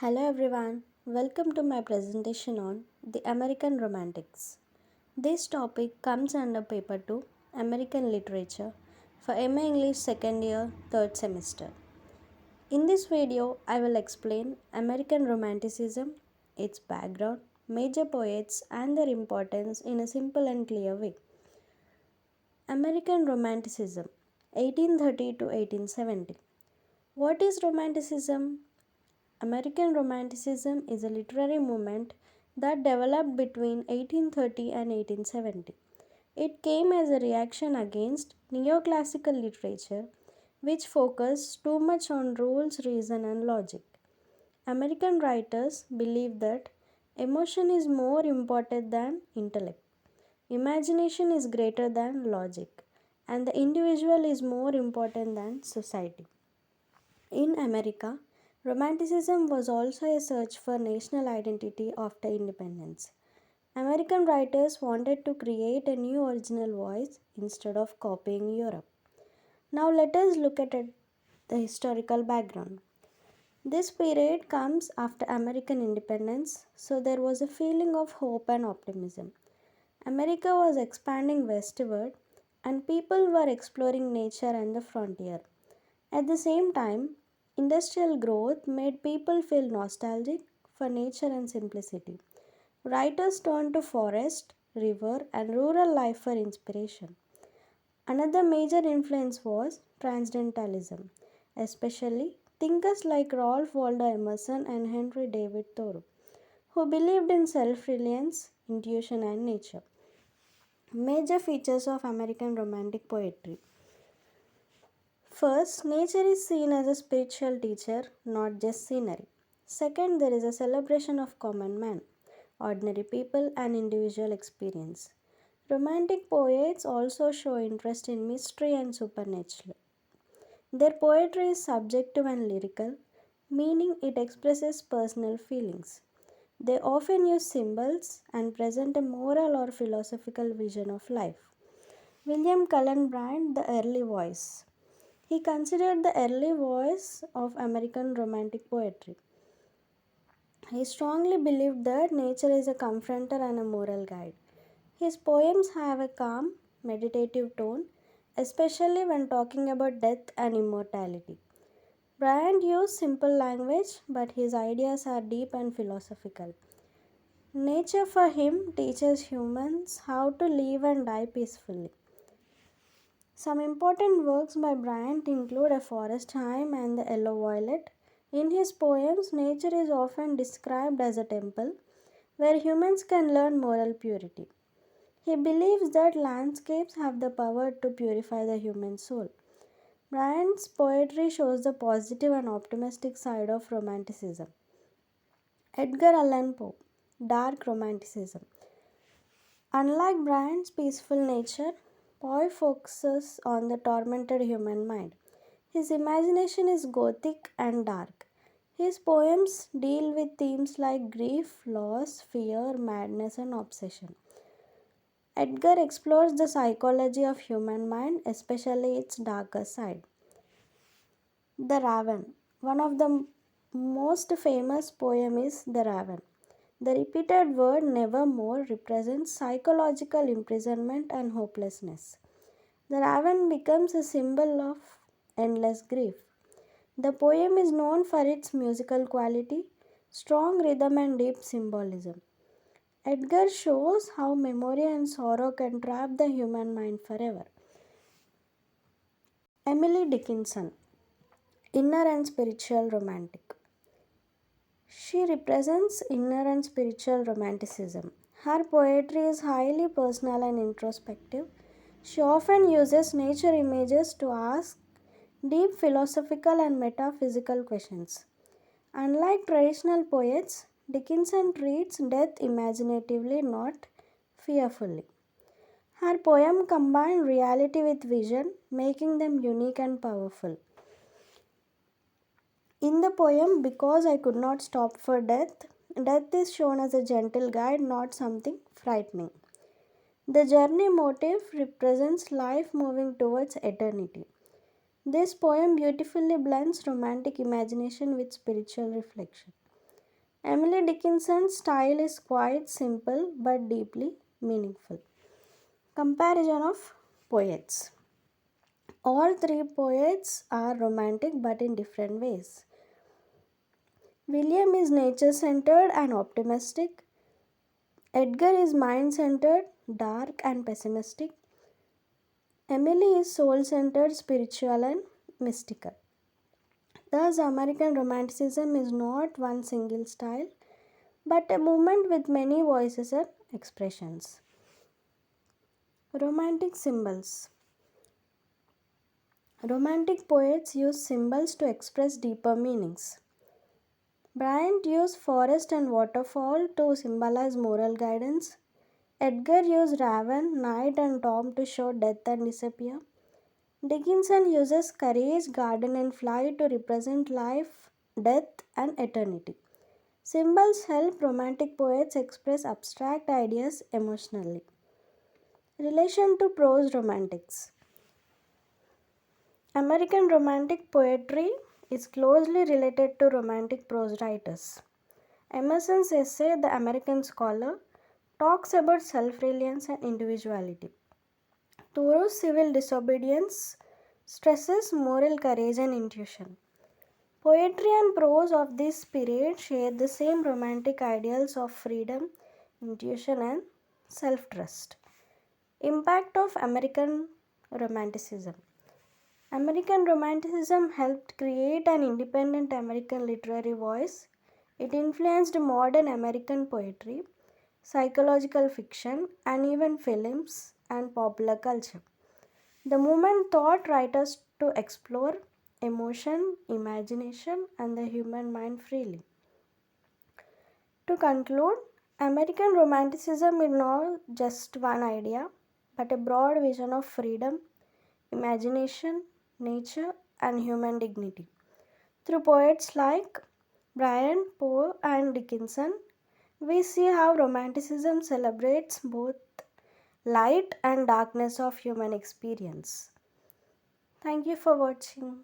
Hello everyone, welcome to my presentation on the American Romantics. This topic comes under paper 2 American Literature for MA English second year, third semester. In this video, I will explain American Romanticism, its background, major poets, and their importance in a simple and clear way. American Romanticism 1830 to 1870. What is Romanticism? American Romanticism is a literary movement that developed between 1830 and 1870. It came as a reaction against neoclassical literature, which focused too much on rules, reason, and logic. American writers believed that emotion is more important than intellect, imagination is greater than logic, and the individual is more important than society. In America, Romanticism was also a search for national identity after independence. American writers wanted to create a new original voice instead of copying Europe. Now let us look at the historical background. This period comes after American independence, so there was a feeling of hope and optimism. America was expanding westward and people were exploring nature and the frontier. At the same time, industrial growth made people feel nostalgic for nature and simplicity. Writers turned to forest, river, and rural life for inspiration. Another major influence was Transcendentalism, especially thinkers like Ralph Waldo Emerson and Henry David Thoreau, who believed in self reliance, intuition, and nature. Major features of American Romantic poetry. First, nature is seen as a spiritual teacher, not just scenery. Second, there is a celebration of common man, ordinary people, and individual experience. Romantic poets also show interest in mystery and supernatural. Their poetry is subjective and lyrical, meaning it expresses personal feelings. They often use symbols and present a moral or philosophical vision of life. William Cullen Bryant, the early voice. He considered the early voice of American Romantic poetry. He strongly believed that nature is a confronter and a moral guide. His poems have a calm, meditative tone, especially when talking about death and immortality. Bryant used simple language, but his ideas are deep and philosophical. Nature for him teaches humans how to live and die peacefully. Some important works by Bryant include A Forest Hymn and The Yellow Violet. In his poems, nature is often described as a temple where humans can learn moral purity. He believes that landscapes have the power to purify the human soul. Bryant's poetry shows the positive and optimistic side of Romanticism. Edgar Allan Poe, Dark Romanticism. Unlike Bryant's peaceful nature, Poe focuses on the tormented human mind. His imagination is gothic and dark. His poems deal with themes like grief, loss, fear, madness, and obsession. Edgar explores the psychology of human mind, especially its darker side. The Raven. One of the most famous poem is The Raven. The repeated word nevermore represents psychological imprisonment and hopelessness. The raven becomes a symbol of endless grief. The poem is known for its musical quality, strong rhythm, and deep symbolism. Edgar shows how memory and sorrow can trap the human mind forever. Emily Dickinson, Inner and Spiritual Romantic. She represents inner and spiritual romanticism. Her poetry is highly personal and introspective. She often uses nature images to ask deep philosophical and metaphysical questions. Unlike traditional poets, Dickinson treats death imaginatively, not fearfully. Her poem combine reality with vision, making them unique and powerful. In the poem, Because I Could Not Stop for Death, death is shown as a gentle guide, not something frightening. The journey motif represents life moving towards eternity. This poem beautifully blends romantic imagination with spiritual reflection. Emily Dickinson's style is quite simple but deeply meaningful. Comparison of poets. All three poets are romantic but in different ways. William is nature centered and optimistic. Edgar is mind centered, dark, and pessimistic. Emily is soul centered, spiritual, and mystical. Thus, American Romanticism is not one single style but a movement with many voices and expressions. Romantic symbols. Romantic poets use symbols to express deeper meanings. Bryant used forest and waterfall to symbolize moral guidance. Edgar used raven, night, and storm to show death and disappear. Dickinson uses courage, garden, and flight to represent life, death, and eternity. Symbols help romantic poets express abstract ideas emotionally. Relation to prose romantics. American romantic poetry is closely related to romantic prose writers. Emerson's essay, The American Scholar, talks about self reliance and individuality. Thoreau's Civil Disobedience stresses moral courage and intuition. Poetry and prose of this period share the same romantic ideals of freedom, intuition, and self trust. Impact of American Romanticism. American Romanticism helped create an independent American literary voice. It influenced modern American poetry, psychological fiction, and even films and popular culture. The movement taught writers to explore emotion, imagination, and the human mind freely. To conclude, American Romanticism is not just one idea, but a broad vision of freedom, imagination, nature, and human dignity. Through poets like Bryant, Poe, and Dickinson, we see how Romanticism celebrates both light and darkness of human experience. Thank you for watching.